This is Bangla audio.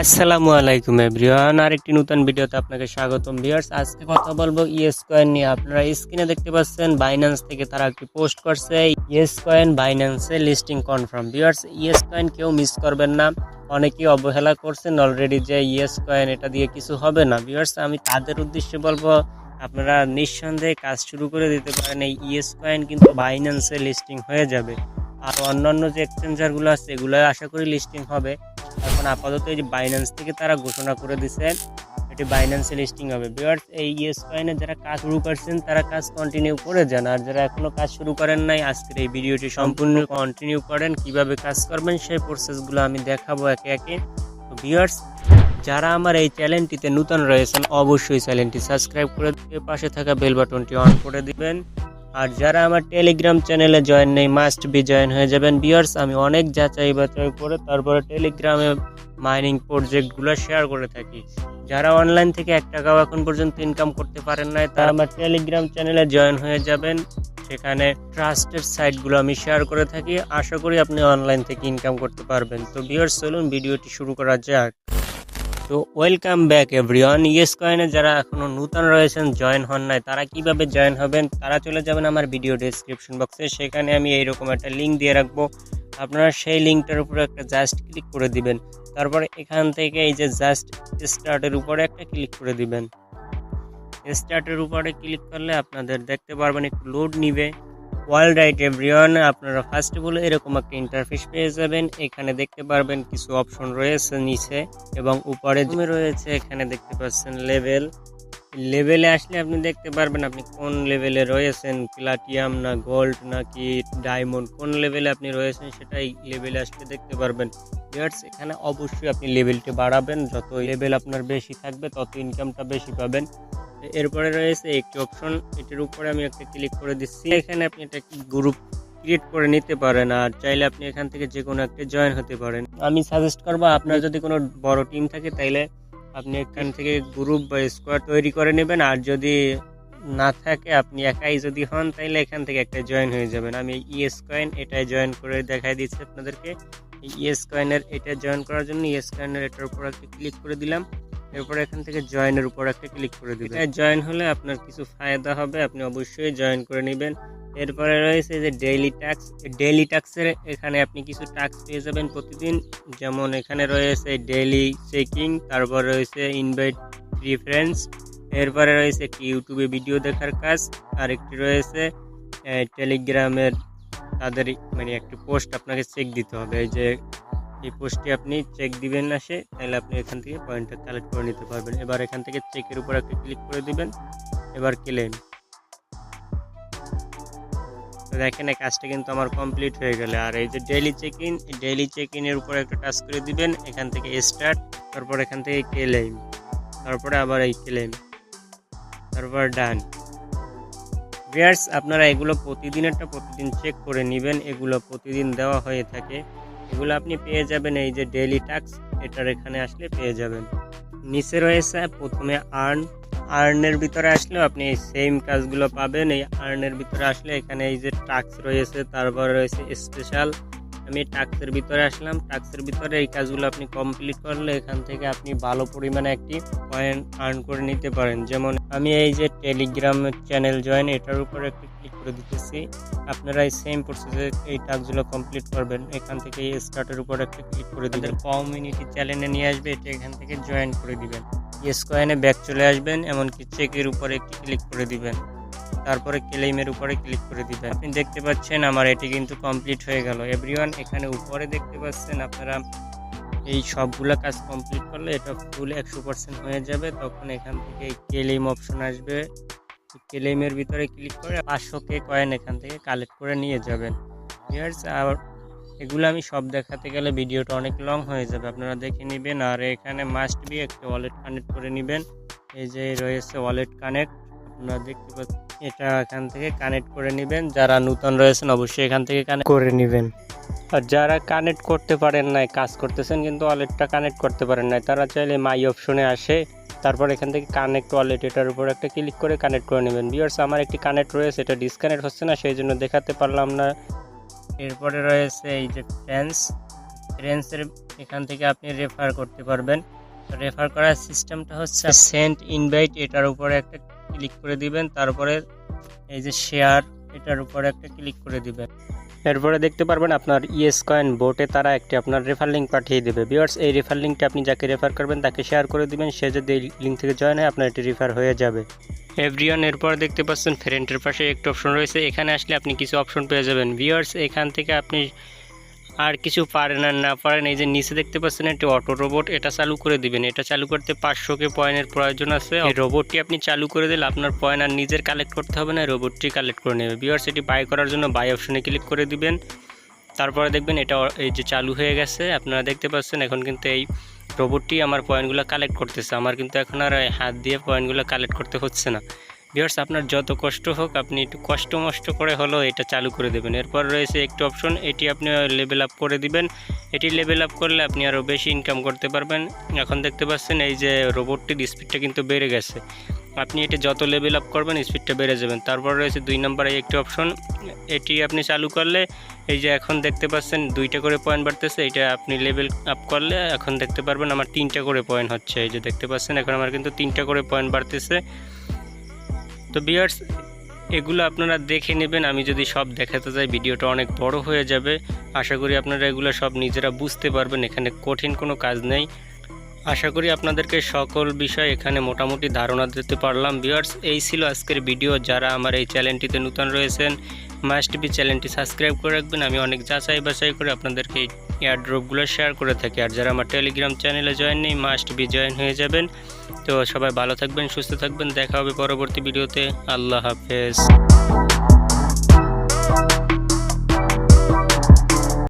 আসসালামু আলাইকুম এভরিওয়ান, আরেকটি নতুন ভিডিওতে আপনাকে স্বাগতম ভিউয়ার্স। আজকে কথা বলবো ইয়েস কয়েন নিয়ে। আপনারা স্ক্রিনে দেখতে পাচ্ছেন বাইন্যান্স থেকে তারা একটি পোস্ট করছে, ইয়েস কয়েন বাইন্যান্সে listing confirm. Viewers, yes coin কেউ মিস করবেন না। অনেকেই অবহেলা করছেন অলরেডি যে ইয়েস কয়েন এটা দিয়ে কিছু হবে না। ভিউয়ার্স, আমি তাদের উদ্দেশ্যে বলবো আপনারা নিঃসন্দেহে কাজ শুরু করে দিতে পারেন। এই ইয়েস কয়েন কিন্তু বাইন্যান্সে লিস্টিং হয়ে যাবে, আর অন্যান্য যে এক্সচেঞ্জারগুলো আছে এগুলো আশা করি লিস্টিং হবে। এখন আপাতত এই যে বাইন্যান্স থেকে তারা ঘোষণা করে দিছে এটি বাইন্যান্সে লিস্টিং হবে। ভিউয়ার্স, এই ইয়েস কয়েনে যারা কাজ শুরু করছেন তারা কাজ কন্টিনিউ করে যান, আর যারা এখনো কাজ শুরু করেন নাই আজকের এই ভিডিওটি সম্পূর্ণ কন্টিনিউ করেন। কিভাবে কাজ করবেন সেই প্রসেসগুলো আমি দেখাবো একে একে। তো ভিউয়ার্স, যারা আমার এই চ্যানেলটিতে নতুন রয়েছেন অবশ্যই চ্যানেলটি সাবস্ক্রাইব করে দিয়ে পাশে থাকা বেল বাটনটি অন করে দিবেন। আর যারা আমার টেলিগ্রাম চ্যানেলে জয়েন নেই মাস্ট বি জয়েন হয়ে যাবেন। ভিউয়ার্স, আমি অনেক যাচাই বাছাই করে তারপরে টেলিগ্রামে মাইনিং প্রজেক্টগুলো শেয়ার করে থাকি। যারা অনলাইন থেকে 1 টাকাও এখন পর্যন্ত ইনকাম করতে পারেন নাই তারা আমার টেলিগ্রাম চ্যানেলে জয়েন হয়ে যাবেন। সেখানে ট্রাস্টেড সাইটগুলো আমি শেয়ার করে থাকি। আশা করি আপনি অনলাইন থেকে ইনকাম করতে পারবেন। তো ভিউয়ার্স, চলুন ভিডিওটি শুরু করা যাক। তো ওয়েলকাম ব্যাক এভরিওয়ান। ইয়েস কয়েনে যারা এখনো নতুন রয়েছেন জয়েন হন নাই তারা কিভাবে জয়েন হবেন, তারা চলে যাবেন আমার ভিডিও ডেসক্রিপশন বক্সে। সেখানে আমি এইরকম একটা লিঙ্ক দিয়ে রাখবো। আপনারা সেই লিঙ্কটার উপরে একটা জাস্ট ক্লিক করে দিবেন। তারপরে এখান থেকে এই যে জাস্ট স্টার্টের উপরে একটা ক্লিক করে দিবেন। স্টার্টের উপরে ক্লিক করলে আপনাদের দেখতে পারবেন একটু লোড নিবে। ওয়াল রাইট এভরিওয়ান, আপনারা ফার্স্ট অফ অল এরকম একটা ইন্টারফেস পেয়ে যাবেন। এখানে দেখতে পারবেন কিছু অপশন রয়েছে নিচে এবং উপরে রয়েছে। এখানে দেখতে পাচ্ছেন লেভেলে আসলে আপনি দেখতে পারবেন আপনি কোন লেভেলে রয়েছেন, প্লাটিনাম না গোল্ড নাকি ডায়মন্ড, কোন লেভেলে আপনি রয়েছেন সেটাই লেভেলে আসলে দেখতে পারবেন। ভিউয়ার্স, এখানে অবশ্যই আপনি লেভেলটি বাড়াবেন, যত লেভেল আপনার বেশি থাকবে তত ইনকামটা বেশি পাবেন। এরপরে রয়েছে একটি অপশন, এটির উপরে আমি একটা ক্লিক করে দিচ্ছি। এখানে আপনি একটা গ্রুপ ক্রিয়েট করে নিতে পারেন, আর চাইলে আপনি এখান থেকে যে কোনো একটা জয়েন হতে পারেন। আমি সাজেস্ট করবো আপনার যদি কোনো বড় টিম থাকে তাইলে আপনি এখান থেকে গ্রুপ বা স্কোয়াড তৈরি করে নেবেন, আর যদি না থাকে আপনি একাই যদি হন তাইলে এখান থেকে একটা জয়েন হয়ে যাবেন। আমি ইয়েস কয়েন এটাই জয়েন করে দেখাই দিচ্ছি আপনাদেরকে। ইয়েস কয়েনের এটা জয়েন করার জন্য ইয়েস কয়েনের এটার উপর একটা ক্লিক করে দিলাম। এরপর এখান থেকে জয়েনের উপর একটা ক্লিক করে দিবেন। এটা জয়েন হলে আপনার কিছু ফায়দা হবে, আপনি অবশ্যই জয়েন করে নেবেন। এরপরে রয়েছে যে ডেইলি টাস্কের এখানে আপনি কিছু টাস্ক পেয়ে যাবেন প্রতিদিন। যেমন এখানে রয়েছে ডেইলি চেকিং, তারপর রয়েছে ইনভাইট প্রিফারেন্স, এরপরে রয়েছে একটি ইউটিউবে ভিডিও দেখার কাজ, আর একটি রয়েছে টেলিগ্রামের তাদের মানে একটি পোস্ট আপনাকে চেক দিতে হবে। এই যে এই পোস্টটি আপনি চেক দিবেন না তাহলে আপনি এখান থেকে পয়েন্টটা কালেক্ট করে নিতে পারবেন। এবার এখান থেকে চেকের উপর একটা ক্লিক করে দিবেন। এবার ক্লেম। দেখেন এই কাজটা কিন্তু আমার কমপ্লিট হয়ে গেল। আর এই যে ডেইলি চেক ইনের উপর একটা টাচ করে দিবেন। এখান থেকে স্টার্ট, তারপর এখান থেকে ক্লেম, তারপরে আবার এই ক্লেম, তারপর ডান। ভিউয়ার্স, আপনারা এগুলো প্রতিদিন চেক করে নেবেন। এগুলো প্রতিদিন দেওয়া হয়ে থাকে। এগুলো আপনি পেয়ে যাবেন এই যে ডেইলি টাস্ক, এটার এখানে আসলে পেয়ে যাবেন। নিচে রয়েছে প্রথমে আর্নের ভিতরে আসলেও আপনি এই সেম কাজগুলো পাবেন। এই আর্নের ভিতরে আসলে এখানে এই যে টাস্ক রয়েছে, তারপর রয়েছে স্পেশাল। আমি টাস্কের ভিতরে আসলাম। টাস্কের ভিতরে এই কাজগুলো আপনি কমপ্লিট করলে এখান থেকে আপনি ভালো পরিমাণে একটি পয়েন্ট আর্ন করে নিতে পারেন। যেমন আমি এই যে টেলিগ্রাম চ্যানেল জয়েন এটার উপরে একটা ক্লিক করে দিতেছি। আপনারা এই সেম প্রসেসে এই টাস্কগুলো কমপ্লিট করবেন। এখান থেকে এই স্টার্টের উপর একটা ক্লিক করে দিবেন। কমিউনিটি চ্যানেলে নিয়ে আসবে, এটা এখান থেকে জয়েন করে দিবেন। ইয়েস কয়েনে ব্যাক চলে আসবেন, এমনকি চেকের উপরে একটি ক্লিক করে দিবেন, তারপরে ক্লেইমের উপরে ক্লিক করে দিবেন। আপনি দেখতে পাচ্ছেন আমার এটি কিন্তু কমপ্লিট হয়ে গেল। এভরিওয়ান, এখানে উপরে দেখতে পাচ্ছেন আপনারা এই সবগুলো কাজ কমপ্লিট করলে এটা ফুল 100% হয়ে যাবে। তখন এখান থেকে ক্লেইম অপশন আসবে। ক্লেইমের ভিতরে ক্লিক করে 500k কয়েন এখান থেকে কালেক্ট করে নিয়ে যাবেন। ভিউয়ার্স, আর এগুলো আমি সব দেখাতে গেলে ভিডিওটা অনেক লং হয়ে যাবে, আপনারা দেখে নেবেন। আর এখানে মাস্ট বি একটা ওয়ালেট কানেক্ট করে নেবেন। এই যে রয়েছে ওয়ালেট কানেক্ট, আপনারা দেখতে পাচ্ছেন এটা এখান থেকে কানেক্ট করে নেবেন। যারা নতুন রয়েছেন অবশ্যই এখান থেকে কানেক্ট করে নেবেন। আর যারা কানেক্ট করতে পারেন নাই, কাজ করতেছেন কিন্তু ওয়ালেটটা কানেক্ট করতে পারেন নাই, তারা চাইলে মাই অপশনে আসে, তারপর এখান থেকে কানেক্ট ওয়ালেট এটার উপর একটা ক্লিক করে কানেক্ট করে নেবেন। ভিউয়ার্স, আমার একটি কানেক্ট রয়েছে, এটা ডিসকানেক্ট হচ্ছে না, সেই জন্য দেখাতে পারলাম না। এরপরে রয়েছে এই যে ফ্রেন্ডসের এখান থেকে আপনি রেফার করতে পারবেন। রেফার করার সিস্টেমটা হচ্ছে সেন্ড ইনভাইট, এটার উপরে একটা ক্লিক করে দিবেন, তারপরে এই যে শেয়ার এটার উপরে একটা ক্লিক করে দিবেন। এরপরে দেখতে পারবেন আপনার ইয়েস কয়েন বোটে তারা একটি আপনার রেফার লিঙ্ক পাঠিয়ে দেবে। ভিউয়ার্স, এই রেফার লিঙ্কটা আপনি যাকে রেফার করবেন তাকে শেয়ার করে দিবেন, সে যদি এই লিঙ্ক থেকে জয়েন হয় আপনার এটি রেফার হয়ে যাবে। এভরিওয়ান, এরপর দেখতে পাচ্ছেন ফ্রেন্ডের পাশে একটা অপশন রয়েছে, এখানে আসলে আপনি কিছু অপশন পেয়ে যাবেন। ভিউয়ার্স, এখান থেকে আপনি আর কিছু পারেন আর না পারেন, এই যে নিচে দেখতে পাচ্ছেন একটি অটো রোবট, এটা চালু করে দিবেন। এটা চালু করতে 500 পয়েন্টের প্রয়োজন আছে। এই রোবটটি আপনি চালু করে দিলে আপনার পয়েন্ট আর নিজের কালেক্ট করতে হবে না, রোবটটি কালেক্ট করে নেবে। ভিউয়ার্স, এটি বাই করার জন্য বাই অপশনে ক্লিক করে দিবেন, তারপরে দেখবেন এটা এই যে চালু হয়ে গেছে। আপনারা দেখতে পাচ্ছেন এখন কিন্তু এই রোবটটি আমার পয়েন্টগুলো কালেক্ট করতেছে, আমার কিন্তু এখন আর হাত দিয়ে পয়েন্টগুলো কালেক্ট করতে হচ্ছে না। ভিউয়ার্স, আপনার যত কষ্ট হোক আপনি একটু কষ্ট মষ্ট করে হলেও এটা চালু করে দেবেন। এরপর রয়েছে একটি অপশন, এটি আপনি লেভেল আপ করে দিবেন। এটি লেভেল আপ করলে আপনি আরও বেশি ইনকাম করতে পারবেন। এখন দেখতে পাচ্ছেন এই যে রোবটটির স্পিডটা কিন্তু বেড়ে গেছে, আপনি এটি যত লেভেল আপ করবেন স্পিডটা বেড়ে যাবেন। তারপর রয়েছে 2 নম্বরে একটি অপশন, এটি আপনি চালু করলে এই যে এখন দেখতে পাচ্ছেন 2টা করে পয়েন্ট বাড়তেছে, এটা আপনি লেভেল আপ করলে এখন দেখতে পারবেন আমার 3টা করে পয়েন্ট হচ্ছে। এই যে দেখতে পাচ্ছেন এখন আমার কিন্তু 3টা করে পয়েন্ট বাড়তেছে। তো ভিউয়ার্স, এগুলো আপনারা দেখে নেবেন, আমি যদি সব দেখাতে যাই ভিডিওটা অনেক বড় হয়ে যাবে। আশা করি আপনারা এগুলো সব নিজেরা বুঝতে পারবেন, এখানে কঠিন কোনো কাজ নেই। আশা করি আপনাদেরকে সকল বিষয় এখানে মোটামুটি ধারণা দিতে পারলাম। ভিউয়ার্স, এই ছিল আজকের ভিডিও। যারা আমার এই চ্যানেলটিতে নতুন রয়েছেন মাস্ট বি চ্যানেলটি সাবস্ক্রাইব করে রাখবেন। আমি অনেক যাচাই বাছাই করে আপনাদেরকে এই এয়ারড্রপগুলো শেয়ার করে থাকি। আর যারা আমার টেলিগ্রাম চ্যানেলে জয়েন নেই মাস্ট বি জয়েন হয়ে যাবেন। তো সবাই ভালো থাকবেন, সুস্থ থাকবেন, দেখা হবে পরবর্তী ভিডিওতে। আল্লাহ হাফেজ।